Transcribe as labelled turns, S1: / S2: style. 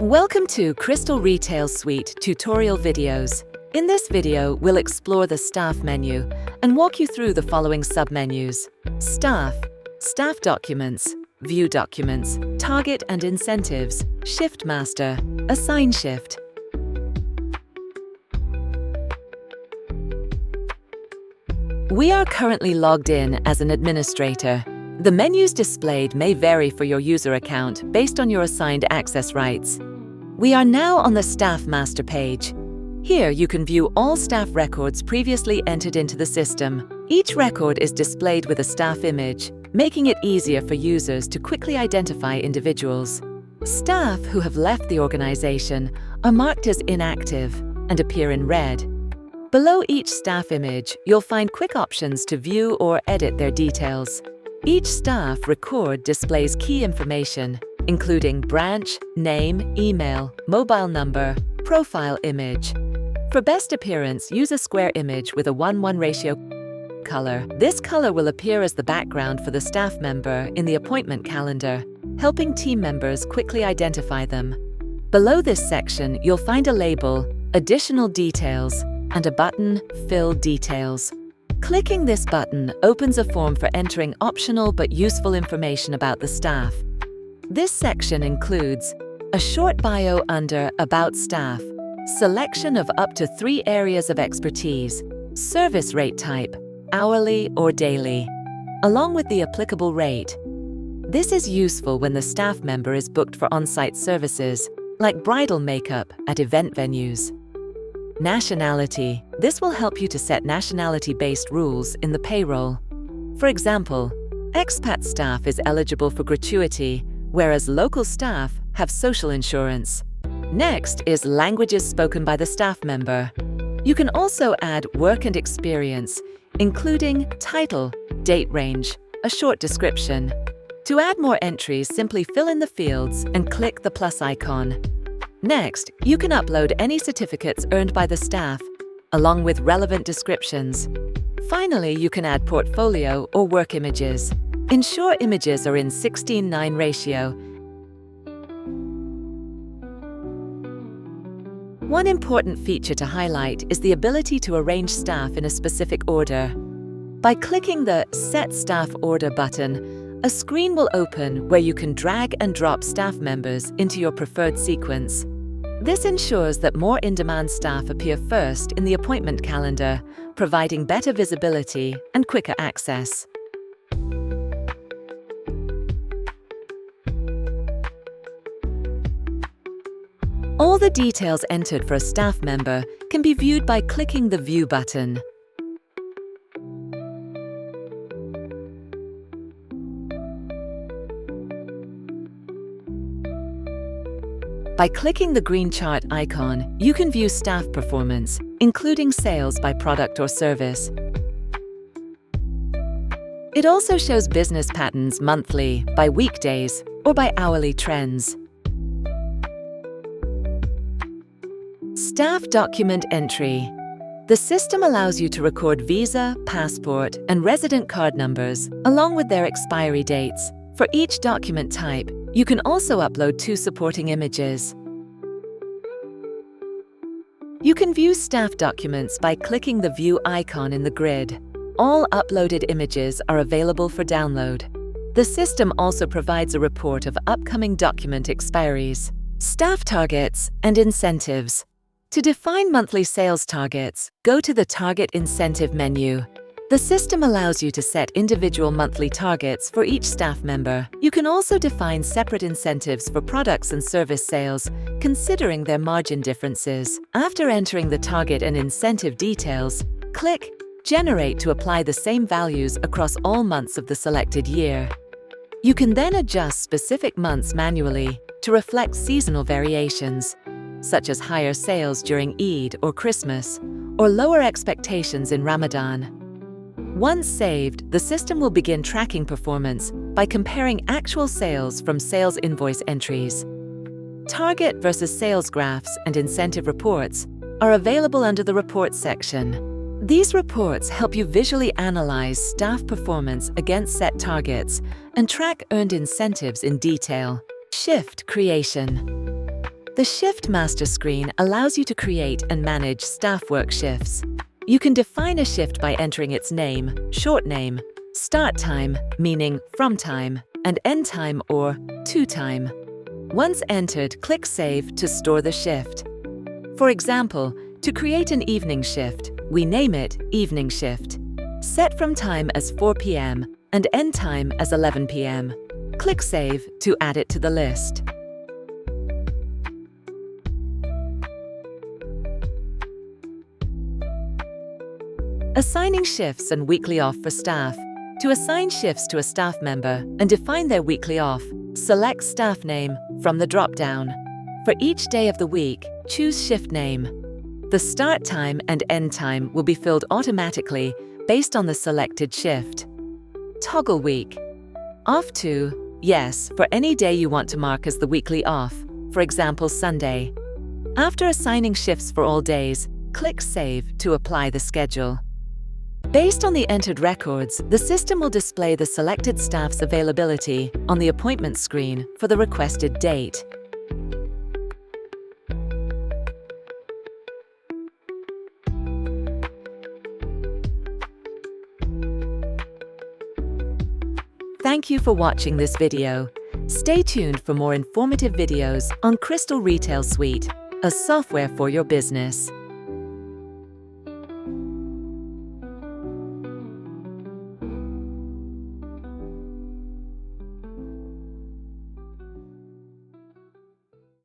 S1: Welcome to Crystal Retail Suite tutorial videos. In this video, we'll explore the Staff menu and walk you through the following submenus: Staff, Staff Documents, View Documents, Target and Incentives, Shift Master, Assign Shift. We are currently logged in as an administrator. The menus displayed may vary for your user account based on your assigned access rights. We are now on the Staff Master page. Here you can view all staff records previously entered into the system. Each record is displayed with a staff image, making it easier for users to quickly identify individuals. Staff who have left the organization are marked as inactive and appear in red. Below each staff image, you'll find quick options to view or edit their details. Each staff record displays key information, including branch, name, email, mobile number, profile image. For best appearance, use a square image with a 1:1 ratio color. This color will appear as the background for the staff member in the appointment calendar, helping team members quickly identify them. Below this section, you'll find a label, Additional Details, and a button, Fill Details. Clicking this button opens a form for entering optional but useful information about the staff. This section includes a short bio under About Staff, selection of up to 3 areas of expertise, service rate type, hourly or daily, along with the applicable rate. This is useful when the staff member is booked for on-site services, like bridal makeup at event venues. Nationality. This will help you to set nationality-based rules in the payroll. For example, expat staff is eligible for gratuity, whereas local staff have social insurance. Next is languages spoken by the staff member. You can also add work and experience, including title, date range, a short description. To add more entries, simply fill in the fields and click the plus icon. Next, you can upload any certificates earned by the staff, along with relevant descriptions. Finally, you can add portfolio or work images. Ensure images are in 16:9 ratio. One important feature to highlight is the ability to arrange staff in a specific order. By clicking the Set Staff Order button, a screen will open where you can drag and drop staff members into your preferred sequence. This ensures that more in-demand staff appear first in the appointment calendar, providing better visibility and quicker access. All the details entered for a staff member can be viewed by clicking the View button. By clicking the green chart icon, you can view staff performance, including sales by product or service. It also shows business patterns monthly, by weekdays, or by hourly trends. Staff document entry. The system allows you to record visa, passport, and resident card numbers, along with their expiry dates. For each document type, you can also upload 2 supporting images. You can view staff documents by clicking the View icon in the grid. All uploaded images are available for download. The system also provides a report of upcoming document expiries. Staff targets and incentives. To define monthly sales targets, go to the Target Incentive menu. The system allows you to set individual monthly targets for each staff member. You can also define separate incentives for products and service sales, considering their margin differences. After entering the target and incentive details, click Generate to apply the same values across all months of the selected year. You can then adjust specific months manually to reflect seasonal variations, such as higher sales during Eid or Christmas, or lower expectations in Ramadan. Once saved, the system will begin tracking performance by comparing actual sales from sales invoice entries. Target versus sales graphs and incentive reports are available under the Reports section. These reports help you visually analyze staff performance against set targets and track earned incentives in detail. Shift creation. The Shift Master screen allows you to create and manage staff work shifts. You can define a shift by entering its name, short name, start time, meaning from time, and end time or to time. Once entered, click Save to store the shift. For example, to create an evening shift, we name it Evening Shift. Set from time as 4 p.m. and end time as 11 p.m. Click Save to add it to the list. Assigning shifts and weekly off for staff. To assign shifts to a staff member and define their weekly off, select Staff Name from the drop-down. For each day of the week, choose Shift Name. The start time and end time will be filled automatically based on the selected shift. Toggle Week. Off to Yes for any day you want to mark as the weekly off, for example Sunday. After assigning shifts for all days, click Save to apply the schedule. Based on the entered records, the system will display the selected staff's availability on the appointment screen for the requested date. Thank you for watching this video. Stay tuned for more informative videos on Crystal Retail Suite, a software for your business.